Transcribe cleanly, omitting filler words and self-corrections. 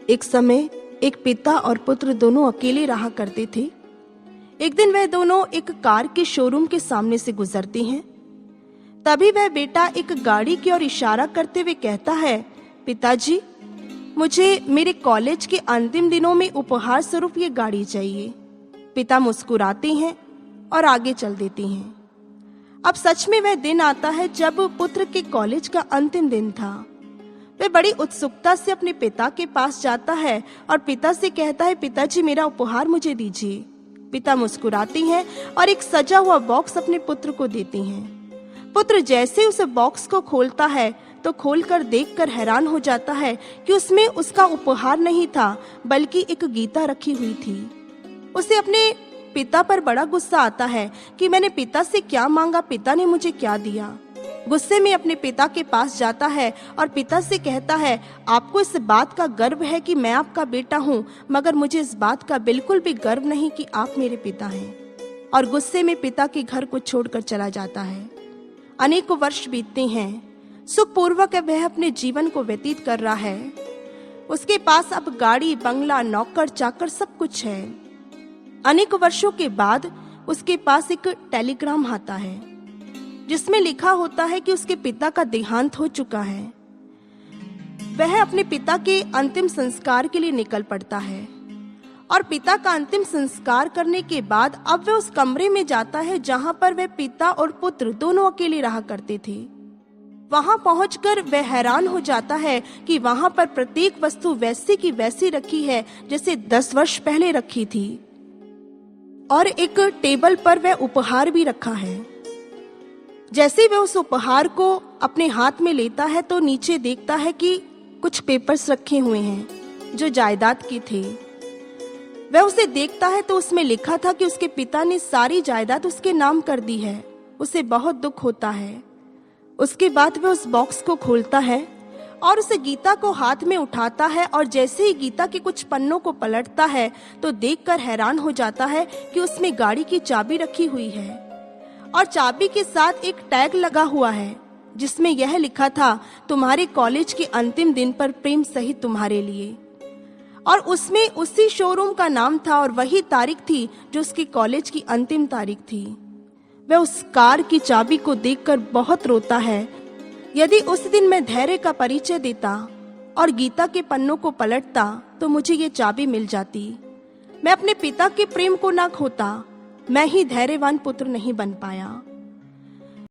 एक समय एक पिता और पुत्र दोनों अकेले रहा करते थे। एक दिन वह दोनों एक कार के शोरूम के सामने से गुजरते हैं। तभी वह बेटा एक गाड़ी की ओर इशारा करते हुए कहता है, पिताजी, मुझे मेरे कॉलेज के अंतिम दिनों में उपहार स्वरूप ये गाड़ी चाहिए। पिता मुस्कुराते हैं और आगे चल देते हैं। अब सच में वह दिन आता है जब पुत्र के कॉलेज का अंतिम दिन था। वह बड़ी उत्सुकता से अपने पिता के पास जाता है और पिता से कहता है, पिताजी, मेरा उपहार मुझे दीजिए। पिता मुस्कुराते हैं और एक सजा हुआ बॉक्स अपने पुत्र को देते हैं। पुत्र जैसे उस बॉक्स को खोलता है तो खोलकर देखकर हैरान हो जाता है कि उसमें उसका उपहार नहीं था, बल्कि एक गीता रखी हुई थी। उसे अपने पिता पर बड़ा गुस्सा आता है कि मैंने पिता से क्या मांगा, पिता ने मुझे क्या दिया। गुस्से में अपने पिता के पास जाता है और पिता से कहता है, आपको इस बात का गर्व है कि मैं आपका बेटा हूँ, मगर मुझे इस बात का बिल्कुल भी गर्व नहीं कि आप मेरे पिता हैं। और गुस्से में पिता के घर को छोड़कर चला जाता है। अनेकों वर्ष बीतते हैं। सुखपूर्वक वह अपने जीवन को व्यतीत कर रहा है। उसके पास अब गाड़ी, बंगला, नौकर चाकर सब कुछ है। अनेक वर्षों के बाद उसके पास एक टेलीग्राम आता है जिसमें लिखा होता है कि उसके पिता का देहांत हो चुका है। वह अपने पिता के अंतिम संस्कार के लिए निकल पड़ता है और पिता का अंतिम संस्कार करने के बाद अब वह उस कमरे में जाता है जहां पर वह पिता और पुत्र दोनों अकेले रहा करते थे। वहां पहुंचकर वह हैरान हो जाता है कि वहां पर प्रत्येक वस्तु वैसी की वैसी रखी है जैसे 10 वर्ष पहले रखी थी। और एक टेबल पर वह उपहार भी रखा है। जैसे वह उस उपहार को अपने हाथ में लेता है तो नीचे देखता है कि कुछ पेपर्स रखे हुए हैं जो जायदाद के थे। वह उसे देखता है तो उसमें लिखा था कि उसके पिता ने सारी जायदाद उसके नाम कर दी है। उसे बहुत दुख होता है। उसके बाद वह उस बॉक्स को खोलता है और उस गीता को हाथ में उठाता है और जैसे ही गीता के कुछ पन्नों को पलटता है तो देखकर हैरान हो जाता है कि उसमें गाड़ी की चाबी रखी हुई है और चाबी के साथ एक टैग लगा हुआ है जिसमें यह लिखा था, तुम्हारे कॉलेज के अंतिम दिन पर प्रेम सहित तुम्हारे लिए। और उसमें उसी शोरूम का नाम था और वही तारीख थी जो उसके कॉलेज की अंतिम तारीख थी। वह उस कार की चाबी को देखकर बहुत रोता है। यदि उस दिन मैं धैर्य का परिचय देता और गीता के पन्नों को पलटता तो मुझे ये चाबी मिल जाती। मैं अपने पिता के प्रेम को ना खोता। मैं ही धैर्यवान पुत्र नहीं बन पाया।